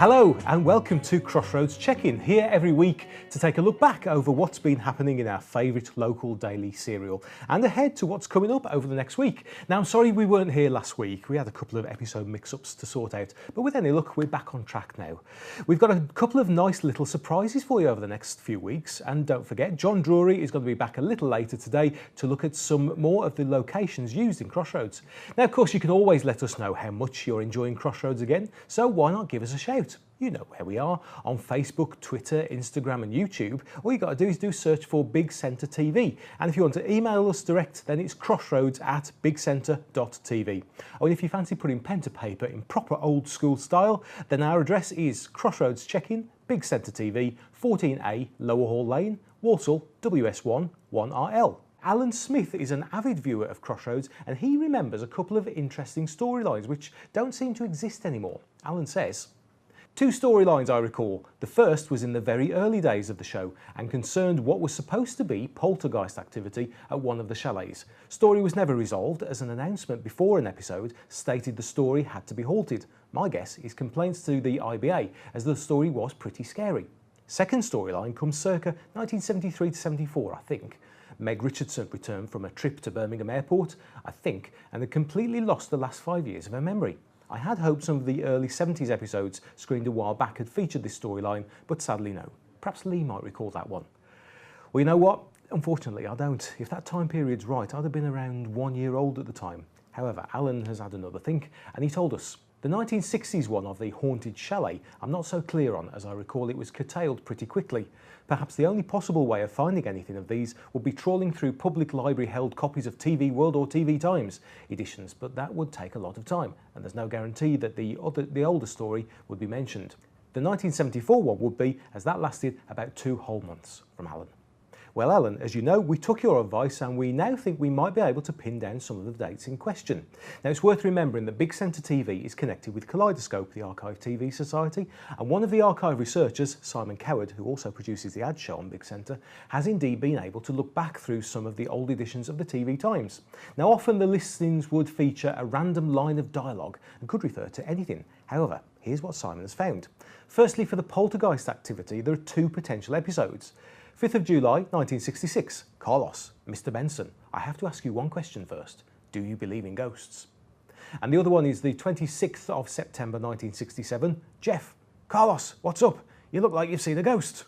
Hello and welcome to Crossroads Check-In, here every week to take a look back over what's been happening in our favourite local daily serial and ahead to what's coming up over the next week. Now I'm sorry we weren't here last week, we had a couple of episode mix-ups to sort out, but with any luck we're back on track now. We've got a couple of nice little surprises for you over the next few weeks, and don't forget John Drury is going to be back a little later today to look at some more of the locations used in Crossroads. Now of course you can always let us know how much you're enjoying Crossroads again, so why not give us a shout? You know where we are, on Facebook, Twitter, Instagram and YouTube. All you got to do is search for Big Centre TV. And if you want to email us direct, then it's crossroads@bigcentre.tv. Oh, and if you fancy putting pen to paper in proper old school style, then our address is Crossroads Check-In, Big Centre TV, 14A, Lower Hall Lane, Walsall, WS1 1RL. Alan Smith is an avid viewer of Crossroads and he remembers a couple of interesting storylines which don't seem to exist anymore. Alan says, "Two storylines I recall. The first was in the very early days of the show and concerned what was supposed to be poltergeist activity at one of the chalets. Story was never resolved as an announcement before an episode stated the story had to be halted. My guess is complaints to the IBA as the story was pretty scary. Second storyline comes circa 1973 to 74, I think. Meg Richardson returned from a trip to Birmingham Airport, I think, and had completely lost the last 5 years of her memory. I had hoped some of the early 70s episodes screened a while back had featured this storyline, but sadly no. Perhaps Lee might recall that one." Well, you know what? Unfortunately, I don't. If that time period's right, I'd have been around 1 year old at the time. However, Alan has had another think, and he told us, "The 1960s one of the haunted chalet I'm not so clear on, as I recall it was curtailed pretty quickly. Perhaps the only possible way of finding anything of these would be trawling through public library held copies of TV World or TV Times editions, but that would take a lot of time, and there's no guarantee that the older story would be mentioned. The 1974 one would be, as that lasted about 2 whole months," from Alan. Well, Alan, as you know, we took your advice and we now think we might be able to pin down some of the dates in question. Now, it's worth remembering that Big Centre TV is connected with Kaleidoscope, the Archive TV Society, and one of the archive researchers, Simon Coward, who also produces the ad show on Big Centre, has indeed been able to look back through some of the old editions of the TV Times. Now, often the listings would feature a random line of dialogue and could refer to anything. However, here's what Simon has found. Firstly, for the poltergeist activity, there are 2 potential episodes. 5th of July 1966, Carlos, Mr. Benson, I have to ask you one question first. Do you believe in ghosts? And the other one is the 26th of September 1967, Jeff, Carlos, what's up? You look like you've seen a ghost.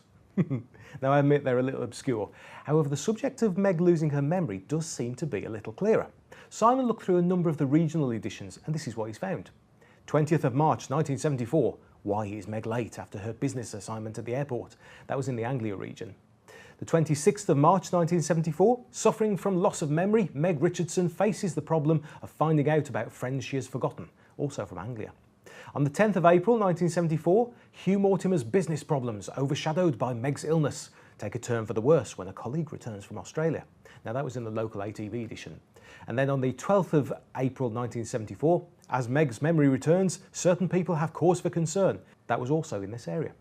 Now I admit they're a little obscure. However, the subject of Meg losing her memory does seem to be a little clearer. Simon looked through a number of the regional editions and this is what he's found. 20th of March 1974, why is Meg late after her business assignment at the airport? That was in the Anglia region. The 26th of March 1974, suffering from loss of memory, Meg Richardson faces the problem of finding out about friends she has forgotten, also from Anglia. On the 10th of April 1974, Hugh Mortimer's business problems, overshadowed by Meg's illness, take a turn for the worse when a colleague returns from Australia. Now that was in the local ATV edition. And then on the 12th of April 1974, as Meg's memory returns, certain people have cause for concern. That was also in this area.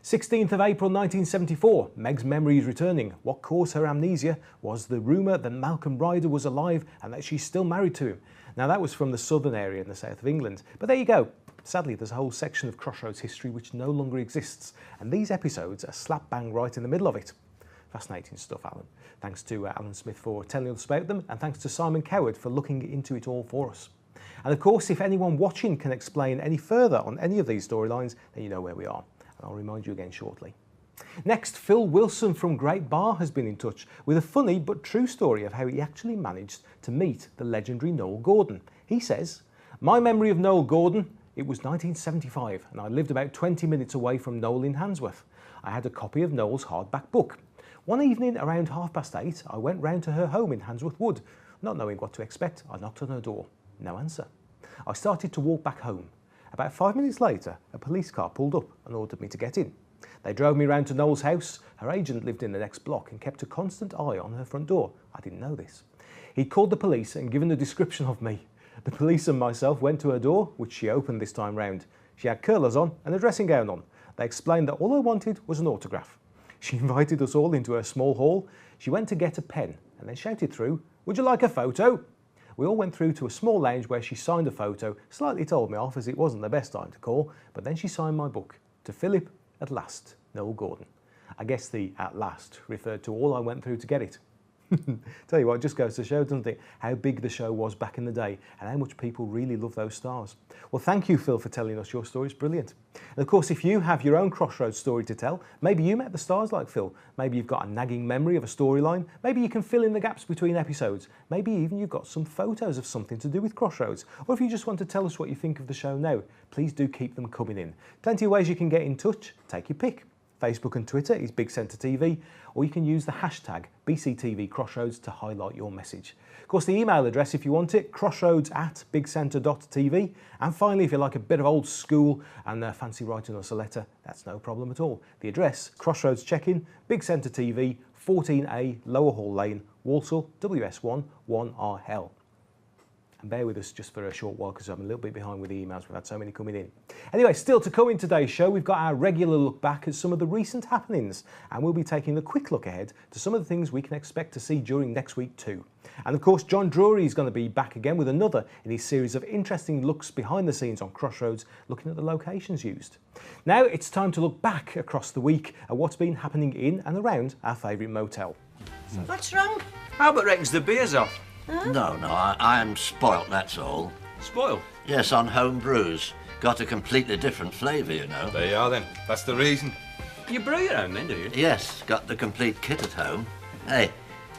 16th of April 1974, Meg's memory is returning. What caused her amnesia was the rumour that Malcolm Ryder was alive and that she's still married to him. Now that was from the southern area in the south of England. But there you go. Sadly, there's a whole section of Crossroads history which no longer exists. And these episodes are slap bang right in the middle of it. Fascinating stuff, Alan. Thanks to Alan Smith for telling us about them, and thanks to Simon Coward for looking into it all for us. And of course, if anyone watching can explain any further on any of these storylines, then you know where we are. I'll remind you again shortly. Next, Phil Wilson from Great Bar has been in touch with a funny but true story of how he actually managed to meet the legendary Noel Gordon. He says, "My memory of Noel Gordon, it was 1975 and I lived about 20 minutes away from Noel in Handsworth. I had a copy of Noel's hardback book. One evening around 8:30, I went round to her home in Handsworth Wood. Not knowing what to expect, I knocked on her door. No answer. I started to walk back home. About 5 minutes later, a police car pulled up and ordered me to get in. They drove me round to Noel's house. Her agent lived in the next block and kept a constant eye on her front door. I didn't know this. He'd called the police and given a description of me. The police and myself went to her door, which she opened this time round. She had curlers on and a dressing gown on. They explained that all I wanted was an autograph. She invited us all into her small hall. She went to get a pen and then shouted through, 'Would you like a photo?' We all went through to a small lounge where she signed a photo, slightly told me off as it wasn't the best time to call, but then she signed my book, To Philip, at last, Noel Gordon. I guess the "at last" referred to all I went through to get it. Tell you what, it just goes to show, doesn't it, how big the show was back in the day and how much people really love those stars. Well, thank you, Phil, for telling us your story. It's brilliant. And of course, if you have your own Crossroads story to tell, maybe you met the stars like Phil, maybe you've got a nagging memory of a storyline, maybe you can fill in the gaps between episodes, maybe even you've got some photos of something to do with Crossroads, or if you just want to tell us what you think of the show now, please do keep them coming in. Plenty of ways you can get in touch. Take your pick. Facebook and Twitter is Big Centre TV, or you can use the hashtag BCTV Crossroads to highlight your message. Of course, the email address, if you want it, crossroads@bigcentre.tv. And finally, if you like a bit of old school and fancy writing us a letter, that's no problem at all. The address, Crossroads Check-in, Big Centre TV, 14A, Lower Hall Lane, Walsall, WS1 1RL. And bear with us just for a short while because I'm a little bit behind with the emails. We've had so many coming in. Anyway, still to come in today's show, we've got our regular look back at some of the recent happenings, and we'll be taking a quick look ahead to some of the things we can expect to see during next week too. And of course, John Drury is going to be back again with another in his series of interesting looks behind the scenes on Crossroads, looking at the locations used. Now it's time to look back across the week at what's been happening in and around our favourite motel. What's wrong? Albert reckons the beer's off. Huh? No, I'm spoilt, that's all. Spoiled? Yes, on home brews. Got a completely different flavour, you know. There you are then. That's the reason. You brew your own then, do you? Yes, got the complete kit at home. Hey,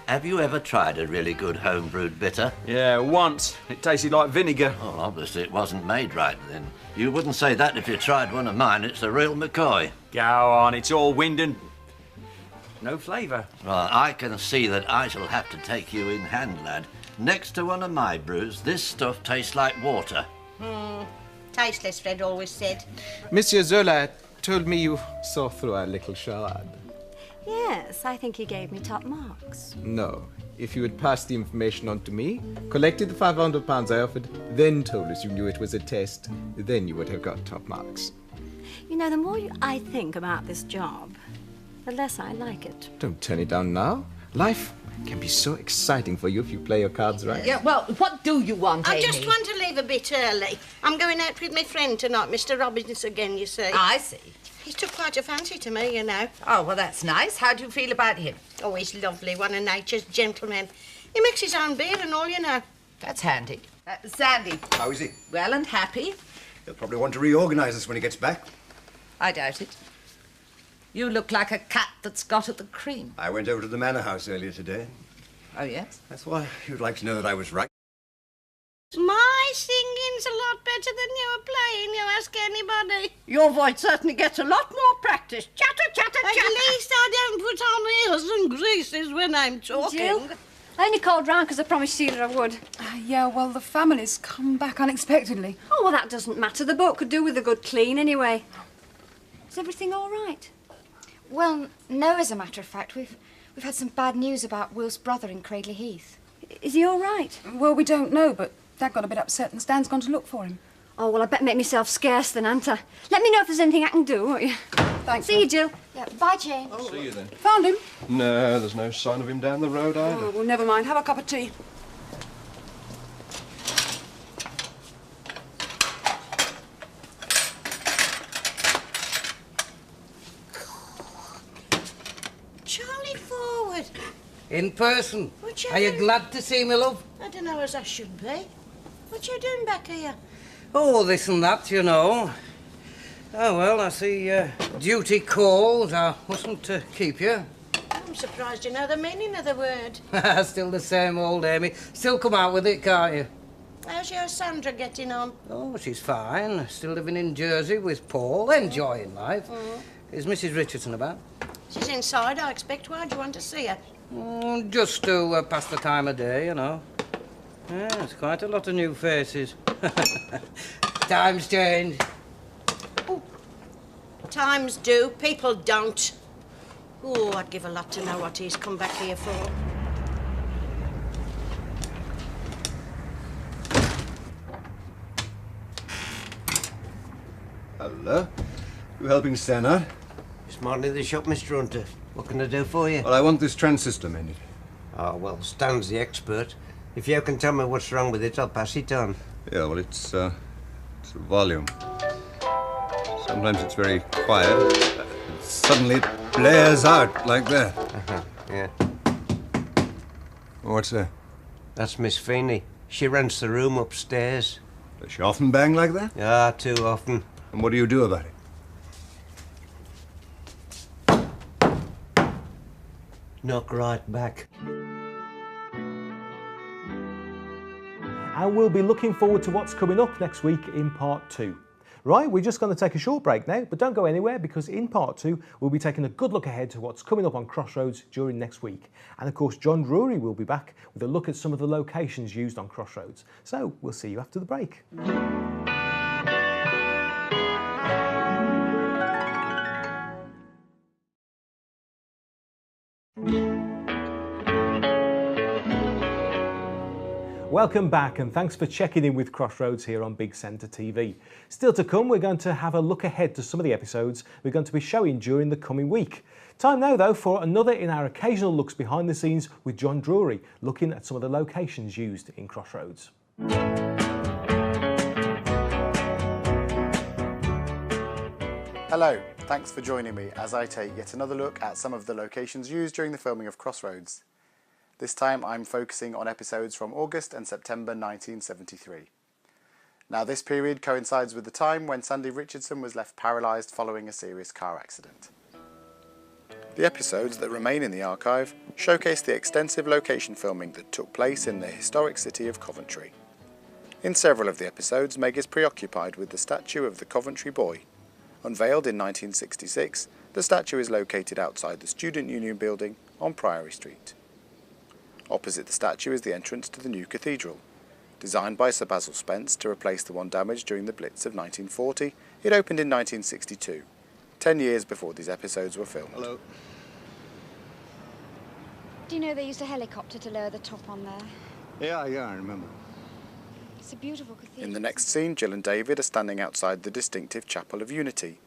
have you ever tried a really good home-brewed bitter? Yeah, once. It tasted like vinegar. Oh, obviously it wasn't made right then. You wouldn't say that if you tried one of mine. It's the real McCoy. Go on, it's all wind and... no flavour. Well, I can see that I shall have to take you in hand, lad. Next to one of my brews, this stuff tastes like water. Tasteless, Fred always said. Monsieur Zola told me you saw through our little charade. Yes, I think he gave me top marks. No. If you had passed the information on to me, collected the £500 I offered, then told us you knew it was a test, then you would have got top marks. You know, the more I think about this job, the less I like it. Don't turn it down now. Life can be so exciting for you if you play your cards right. Yeah, well, what do you want, I Amy? just want to leave a bit early. I'm going out with my friend tonight, Mr. Robbins again, you see. I see. He took quite a fancy to me, you know. Oh, well, that's nice. How do you feel about him? Oh, he's lovely, one of nature's gentlemen. He makes his own beer and all, you know. That's handy. Sandy. How is he? Well and happy? He'll probably want to reorganise us when he gets back. I doubt it. You look like a cat that's got at the cream. I went over to the manor house earlier today. Oh, yes? That's why you'd like to know that I was right. My singing's a lot better than you were playing, you ask anybody. Your voice certainly gets a lot more practice. Chatter, chatter, At chatter. least I don't put on ears and greases when I'm talking. Jill, I only called round because I promised Sheila I would. Yeah, well, the family's come back unexpectedly. Oh, well, that doesn't matter. The boat could do with a good clean anyway. Is everything all right? Well, no, as a matter of fact. We've had some bad news about Will's brother in Cradley Heath. Is he all right? Well, we don't know, but Dad got a bit upset and Stan's gone to look for him. Oh, well, I better make myself scarce then, Anta. Let me know if there's anything I can do, won't you? Thanks. See you, Jill. Yeah, bye, Jane. See you then. Found him? No, there's no sign of him down the road either. Oh, well, never mind. Have a cup of tea. Charlie Forward. In person. What you Are you doing? glad to see me, love? I don't know as I should be. What you doing back here? Oh, this and that, you know. Oh, well, I see duty called. I mustn't keep you. I'm surprised you know the meaning of the word. Still the same old Amy. Still come out with it, can't you? How's your Sandra getting on? Oh, she's fine. Still living in Jersey with Paul, enjoying life. Is Mrs. Richardson about? She's inside, I expect. Why do you want to see her? Just to pass the time of day, you know. Yeah, it's quite a lot of new faces. Times change. Times do, people don't. Oh, I'd give a lot to know what he's come back here for. Hello. You helping Stan out? Smartly the shop, Mr. Hunter. What can I do for you? Well, I want this transistor mended. Oh, well, Stan's the expert. If you can tell me what's wrong with it, I'll pass it on. Yeah, well, it's the volume. Sometimes it's very quiet. Suddenly it blares out like that. Yeah. What's that? That's Miss Feeney. She rents the room upstairs. Does she often bang like that? Ah, too often. And what do you do about it? Knock right back. And we'll be looking forward to what's coming up next week in part 2. Right, we're just going to take a short break now, but don't go anywhere because in part 2 we'll be taking a good look ahead to what's coming up on Crossroads during next week. And of course John Drury will be back with a look at some of the locations used on Crossroads. So we'll see you after the break. Welcome back and thanks for checking in with Crossroads here on Big Centre TV. Still to come, we're going to have a look ahead to some of the episodes we're going to be showing during the coming week. Time now though for another in our occasional looks behind the scenes with John Drury, looking at some of the locations used in Crossroads. Hello, thanks for joining me as I take yet another look at some of the locations used during the filming of Crossroads. This time I'm focusing on episodes from August and September 1973. Now this period coincides with the time when Sandy Richardson was left paralysed following a serious car accident. The episodes that remain in the archive showcase the extensive location filming that took place in the historic city of Coventry. In several of the episodes, Meg is preoccupied with the statue of the Coventry Boy. Unveiled in 1966, the statue is located outside the Student Union building on Priory Street. Opposite the statue is the entrance to the new cathedral. Designed by Sir Basil Spence to replace the one damaged during the Blitz of 1940, it opened in 1962, 10 years before these episodes were filmed. Hello. Do you know they used a helicopter to lower the top on there? Yeah, I remember. It's a beautiful cathedral. In the next scene, Jill and David are standing outside the distinctive Chapel of Unity.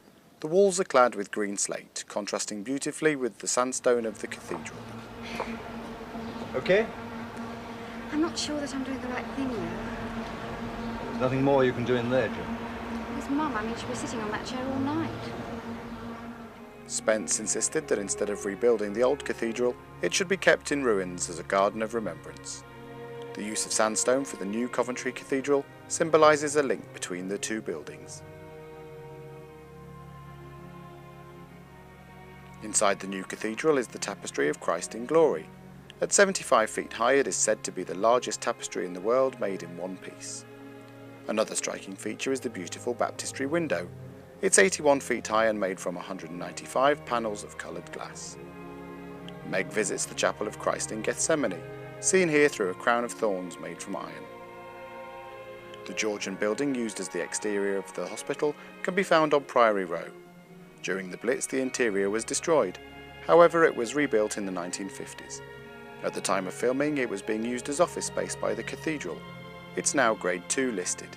The walls are clad with green slate, contrasting beautifully with the sandstone of the cathedral. Okay? I'm not sure that I'm doing the right thing now. There's nothing more you can do in there, Jill. His mum, I mean, she'll be sitting on that chair all night. Spence insisted that instead of rebuilding the old cathedral, it should be kept in ruins as a garden of remembrance. The use of sandstone for the new Coventry Cathedral symbolises a link between the two buildings. Inside the new cathedral is the tapestry of Christ in Glory. At 75 feet high, it is said to be the largest tapestry in the world made in one piece. Another striking feature is the beautiful baptistry window. It's 81 feet high and made from 195 panels of coloured glass. Meg visits the Chapel of Christ in Gethsemane, seen here through a crown of thorns made from iron. The Georgian building used as the exterior of the hospital can be found on Priory Row. During the Blitz, the interior was destroyed. However, it was rebuilt in the 1950s. At the time of filming, it was being used as office space by the cathedral. It's now Grade 2 listed.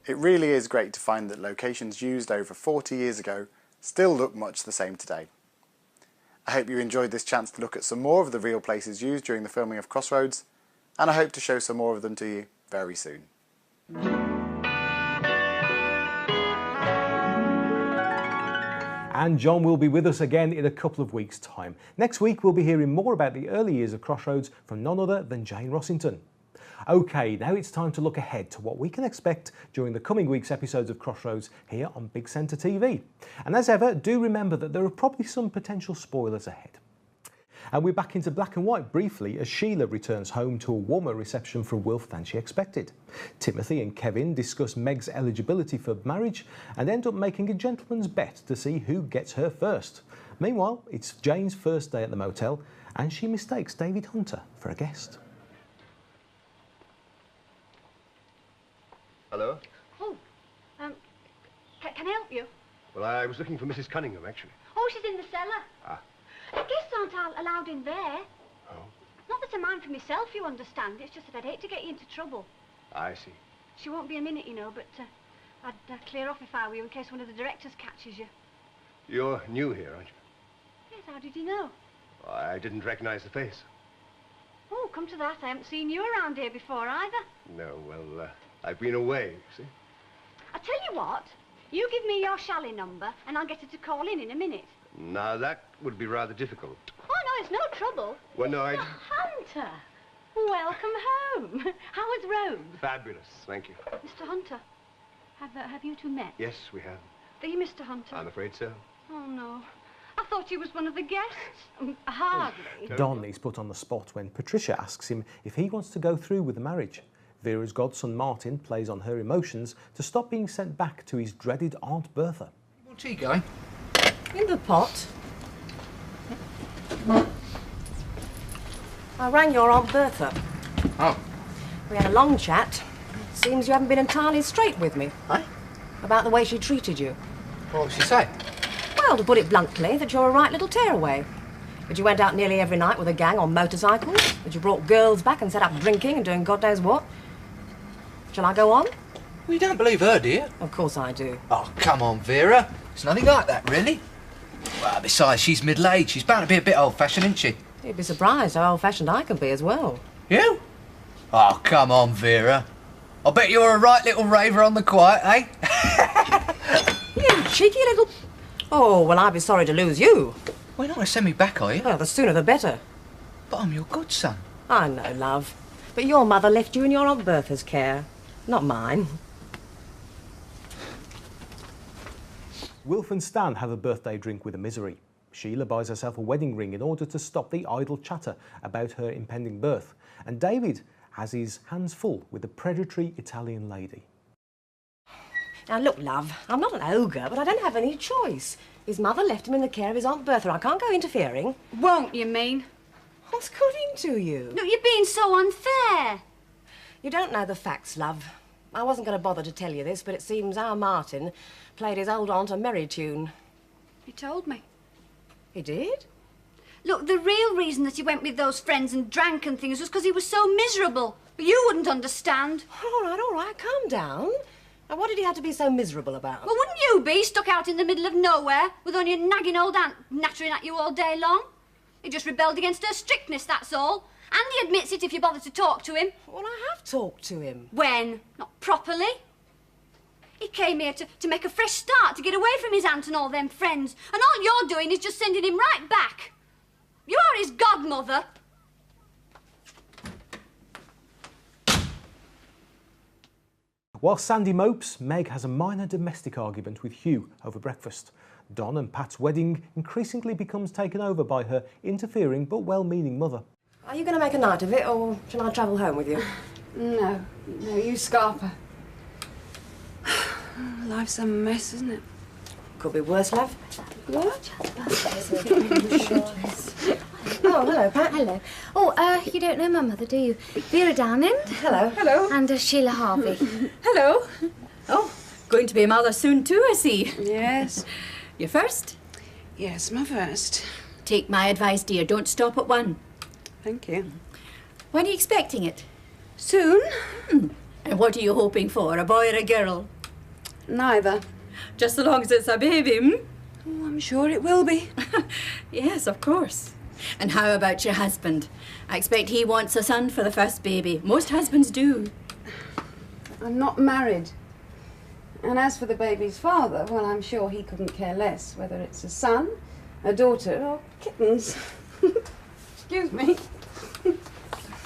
It really is great to find that locations used over 40 years ago still look much the same today. I hope you enjoyed this chance to look at some more of the real places used during the filming of Crossroads, and I hope to show some more of them to you very soon. And John will be with us again in a couple of weeks' time. Next week we'll be hearing more about the early years of Crossroads from none other than Jane Rossington. OK, now it's time to look ahead to what we can expect during the coming week's episodes of Crossroads here on Big Centre TV. And as ever, do remember that there are probably some potential spoilers ahead. And we're back into black and white briefly as Sheila returns home to a warmer reception from Wilf than she expected. Timothy and Kevin discuss Meg's eligibility for marriage and end up making a gentleman's bet to see who gets her first. Meanwhile, it's Jane's first day at the motel and she mistakes David Hunter for a guest. Hello? Oh, can I help you? Well, I was looking for Mrs. Cunningham, actually. Oh, she's in the cellar. Ah. Guests aren't allowed in there. Oh. Not that I mind for myself, you understand. It's just that I'd hate to get you into trouble. I see. She won't be a minute, you know, but I'd clear off if I were you in case one of the directors catches you. You're new here, aren't you? Yes, how did you know? I didn't recognize the face. Oh, come to that, I haven't seen you around here before either. No, well, I've been away, see? I tell you what, you give me your Shally number and I'll get her to call in a minute. Now, that would be rather difficult. Oh, no, it's no trouble. Well, no, Mr. Hunter, welcome home. How was Rome? Fabulous, thank you. Mr. Hunter, have you two met? Yes, we have. Are you Mr. Hunter? I'm afraid so. Oh, no. I thought you was one of the guests. Hardly. Don is put on the spot when Patricia asks him if he wants to go through with the marriage. Vera's godson Martin plays on her emotions to stop being sent back to his dreaded Aunt Bertha. What's he going? In the pot. I rang your Aunt Bertha. Oh. We had a long chat. Seems you haven't been entirely straight with me. Eh? About the way she treated you. What did she say? Well, to put it bluntly, that you're a right little tearaway. That you went out nearly every night with a gang on motorcycles. That you brought girls back and set up drinking and doing God knows what. Shall I go on? Well, you don't believe her, do you? Of course I do. Oh, come on, Vera. It's nothing like that, really. Well, besides, she's middle-aged. She's bound to be a bit old-fashioned, isn't she? You'd be surprised how old-fashioned I can be as well. You? Oh, come on, Vera. I bet you're a right little raver on the quiet, eh? You cheeky little... Oh, well, I'd be sorry to lose you. Well, you're not going to send me back, are you? Well, the sooner the better. But I'm your godson. I know, love. But your mother left you in your Aunt Bertha's care. Not mine. Wilf and Stan have a birthday drink with a misery. Sheila buys herself a wedding ring in order to stop the idle chatter about her impending birth. And David has his hands full with the predatory Italian lady. Now, look, love, I'm not an ogre, but I don't have any choice. His mother left him in the care of his Aunt Bertha. I can't go interfering. Won't you mean? What's according to you? Look, you're being so unfair. You don't know the facts, love. I wasn't going to bother to tell you this, but it seems our Martin played his old aunt a merry tune. He told me. He did? Look, the real reason that he went with those friends and drank and things was because he was so miserable. But you wouldn't understand. All right, calm down. Now, what did he have to be so miserable about? Well, wouldn't you be stuck out in the middle of nowhere with only a nagging old aunt nattering at you all day long? He just rebelled against her strictness, that's all. And he admits it if you bother to talk to him. Well, I have talked to him. When? Not properly. He came here to make a fresh start, to get away from his aunt and all them friends. And all you're doing is just sending him right back. You are his godmother. While Sandy mopes, Meg has a minor domestic argument with Hugh over breakfast. Don and Pat's wedding increasingly becomes taken over by her interfering but well-meaning mother. Are you going to make a night of it, or shall I travel home with you? No, you scarp her. Life's a mess, isn't it? Could be worse, love. What? Oh, hello, Pat. Hello. Oh, you don't know my mother, do you? Vera Downend. Hello. Hello. And Sheila Harvey. Hello. Oh, going to be a mother soon too, I see. Yes. You first? Yes, my first. Take my advice, dear. Don't stop at one. Thank you. When are you expecting it? Soon. And what are you hoping for, a boy or a girl? Neither. Just so long as it's a baby, hmm? Oh, I'm sure it will be. Yes, of course. And how about your husband? I expect he wants a son for the first baby. Most husbands do. I'm not married. And as for the baby's father, well, I'm sure he couldn't care less whether it's a son, a daughter, or kittens. Excuse me.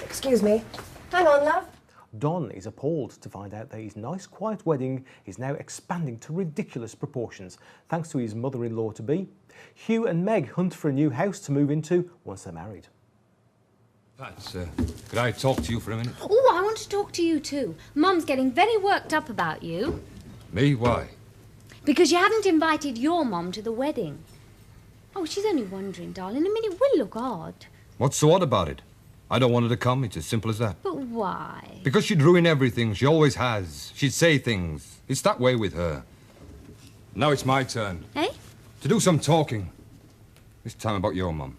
Excuse me. Hang on, love. Don is appalled to find out that his nice, quiet wedding is now expanding to ridiculous proportions, thanks to his mother-in-law-to-be. Hugh and Meg hunt for a new house to move into once they're married. Pat, could I talk to you for a minute? Oh, I want to talk to you too. Mum's getting very worked up about you. Me? Why? Because you haven't invited your mum to the wedding. Oh, she's only wondering, darling. I mean, it will look odd. What's so odd about it? I don't want her to come. It's as simple as that. But why? Because she'd ruin everything. She always has. She'd say things. It's that way with her. Now it's my turn. Eh? To do some talking. This time about your mum.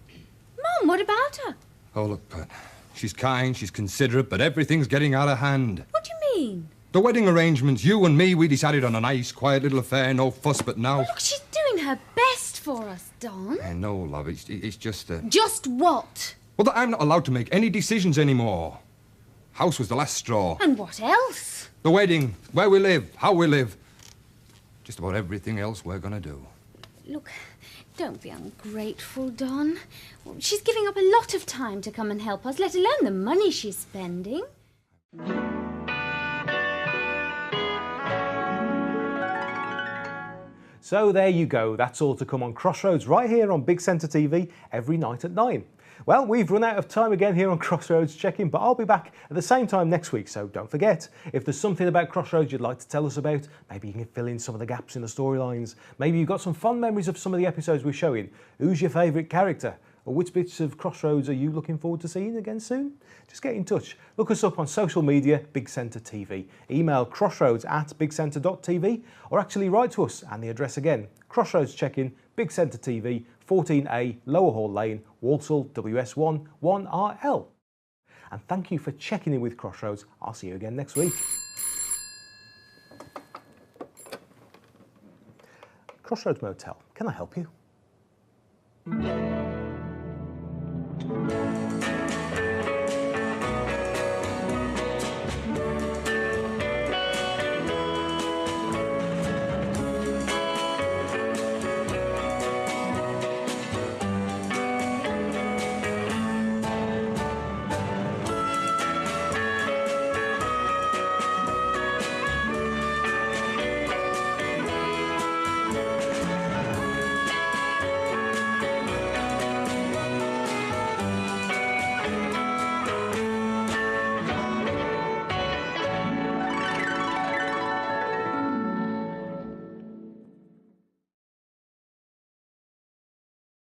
Mum, what about her? Oh, look, Pat. She's kind, she's considerate, but everything's getting out of hand. What do you mean? The wedding arrangements, you and me, we decided on a nice, quiet little affair, no fuss, but now... Oh, look, she's doing her best for us, Don. No, love, it's just... Just what? Well, that I'm not allowed to make any decisions anymore. House was the last straw. And what else? The wedding, where we live, how we live. Just about everything else we're gonna do. Look, don't be ungrateful, Don. She's giving up a lot of time to come and help us, let alone the money she's spending. So there you go, that's all to come on Crossroads right here on Big Centre TV every night at 9. Well, we've run out of time again here on Crossroads Check-In, but I'll be back at the same time next week, so don't forget, if there's something about Crossroads you'd like to tell us about, maybe you can fill in some of the gaps in the storylines, maybe you've got some fond memories of some of the episodes we're showing, who's your favourite character, or which bits of Crossroads are you looking forward to seeing again soon? Just get in touch. Look us up on social media, Big Centre TV. Email crossroads@bigcentre.tv, or actually write to us, and the address again, Crossroads Check-In, Big Centre TV, 14A, Lower Hall Lane, Walsall, WS1 1RL. And thank you for checking in with Crossroads. I'll see you again next week. Crossroads Motel, can I help you?